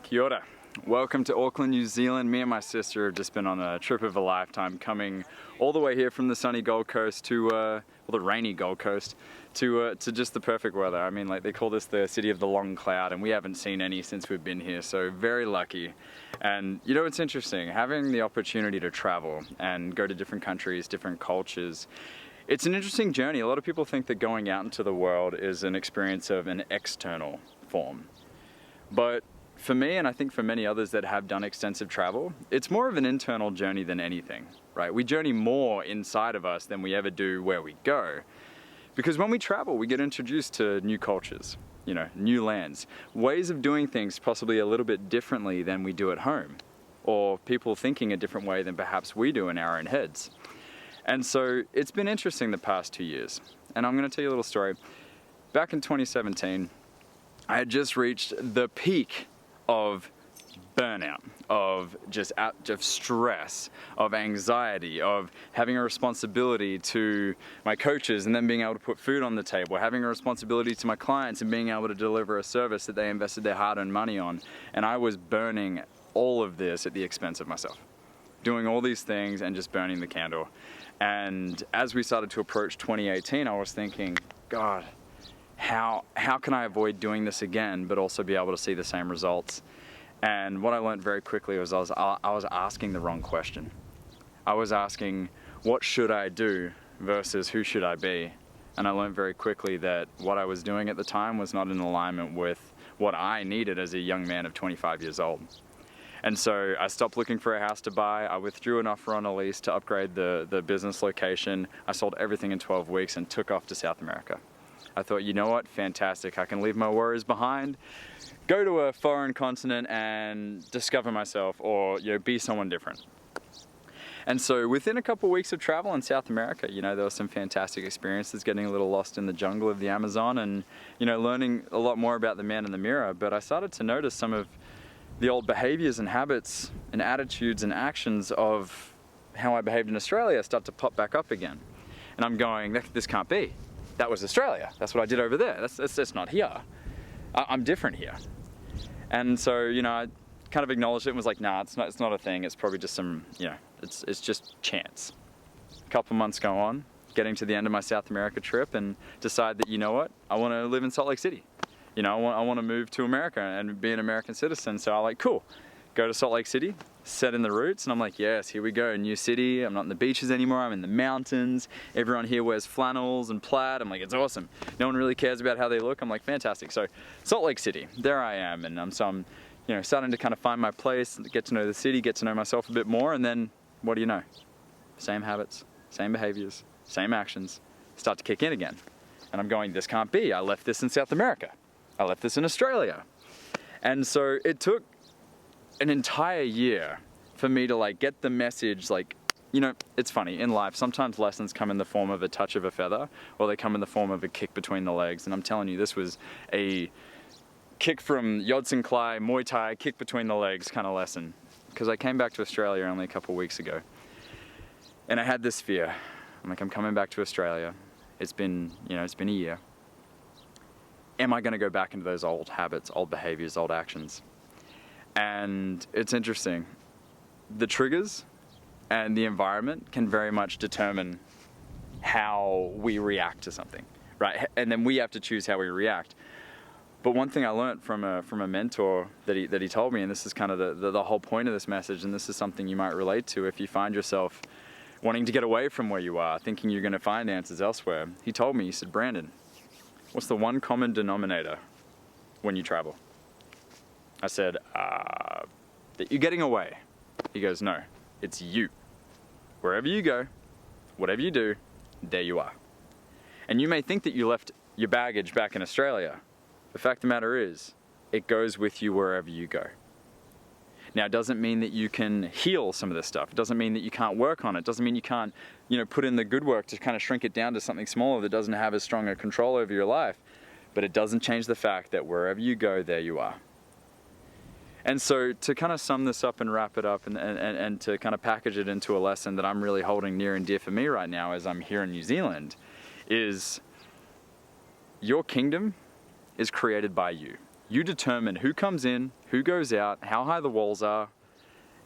Kia ora. Welcome to Auckland, New Zealand. Me and my sister have just been on a trip of a lifetime, coming all the way here from the sunny Gold Coast to, the rainy Gold Coast to just the perfect weather. I mean, like, they call this the city of the long cloud, and we haven't seen any since we've been here, so very lucky. And you know, it's interesting, having the opportunity to travel and go to different countries, different cultures. It's an interesting journey. A lot of people think that going out into the world is an experience of an external form. But for me, and I think for many others that have done extensive travel, it's more of an internal journey than anything, right? We journey more inside of us than we ever do where we go. Because when we travel, we get introduced to new cultures, new lands, ways of doing things possibly a little bit differently than we do at home, or people thinking a different way than perhaps we do in our own heads. And so it's been interesting the past 2 years. And I'm going to tell you a little story. Back in 2017, I had just reached the peak of burnout, of just stress, of anxiety, of having a responsibility to my coaches and then being able to put food on the table, having a responsibility to my clients and being able to deliver a service that they invested their hard-earned money on. And I was burning all of this at the expense of myself, doing all these things and just burning the candle. And as we started to approach 2018, I was thinking, God, how can I avoid doing this again, but also be able to see the same results? And what I learned very quickly was I was asking the wrong question. I was asking, what should I do versus who should I be? And I learned very quickly that what I was doing at the time was not in alignment with what I needed as a young man of 25 years old. And so I stopped looking for a house to buy. I withdrew an offer on a lease to upgrade the business location. I sold everything in 12 weeks and took off to South America. I thought, you know what, fantastic. I can leave my worries behind, go to a foreign continent and discover myself, or be someone different. And so within a couple of weeks of travel in South America, there were some fantastic experiences, getting a little lost in the jungle of the Amazon and, learning a lot more about the man in the mirror. But I started to notice some of the old behaviors and habits and attitudes and actions of how I behaved in Australia start to pop back up again. And I'm going, this can't be. That was Australia. That's what I did over there. That's not here. I'm different here. And so, I kind of acknowledged it and was like, nah, it's not a thing. It's probably just some, it's just chance. A couple months go on, getting to the end of my South America trip, and decide that, you know what, I want to live in Salt Lake City. I want to move to America and be an American citizen. So I'm like, cool, go to Salt Lake City, set in the roots, and I'm like, yes, here we go, new city. I'm not in the beaches anymore, I'm in the mountains. Everyone here wears flannels and plaid. I'm like, it's awesome. No one really cares about how they look. I'm like, fantastic. So Salt Lake City, there I am, and I'm starting to kind of find my place, get to know the city, get to know myself a bit more, and then what do you know? Same habits, same behaviors, same actions start to kick in again. And I'm going, this can't be. I left this in South America. I left this in Australia. And so it took an entire year for me to get the message, it's funny, in life, sometimes lessons come in the form of a touch of a feather, or they come in the form of a kick between the legs. And I'm telling you, this was a kick from Yodson Klai, Muay Thai, kick between the legs kind of lesson. Because I came back to Australia only a couple of weeks ago. And I had this fear. I'm like, I'm coming back to Australia. It's been a year. Am I going to go back into those old habits, old behaviors, old actions? And it's interesting. The triggers and the environment can very much determine how we react to something, right? And then we have to choose how we react. But one thing I learned from a mentor that he told me, and this is kind of the whole point of this message, and this is something you might relate to if you find yourself wanting to get away from where you are, thinking you're going to find answers elsewhere. He told me, he said, Brandon, what's the one common denominator when you travel? I said, that you're getting away. He goes, no, it's you. Wherever you go, whatever you do, there you are. And you may think that you left your baggage back in Australia. The fact of the matter is, it goes with you wherever you go. Now, it doesn't mean that you can heal some of this stuff. It doesn't mean that you can't work on it. It doesn't mean you can't, put in the good work to kind of shrink it down to something smaller that doesn't have as strong a control over your life. But it doesn't change the fact that wherever you go, there you are. And so to kind of sum this up and wrap it up and to kind of package it into a lesson that I'm really holding near and dear for me right now as I'm here in New Zealand is your kingdom is created by you. You determine who comes in, who goes out, how high the walls are,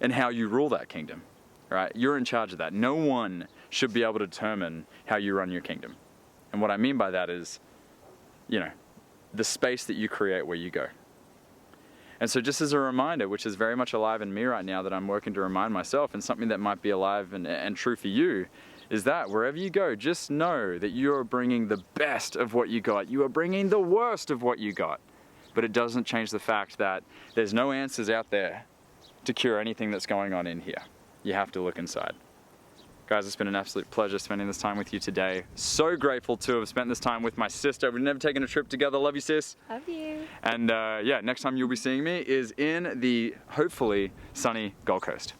and how you rule that kingdom, right? You're in charge of that. No one should be able to determine how you run your kingdom. And what I mean by that is, you know, the space that you create where you go. And so just as a reminder, which is very much alive in me right now, that I'm working to remind myself, and something that might be alive and true for you, is that wherever you go, just know that you are bringing the best of what you got. You are bringing the worst of what you got. But it doesn't change the fact that there's no answers out there to cure anything that's going on in here. You have to look inside. Guys, it's been an absolute pleasure spending this time with you today. So grateful to have spent this time with my sister. We've never taken a trip together. Love you, sis. Love you. And yeah, next time you'll be seeing me is in the hopefully sunny Gold Coast.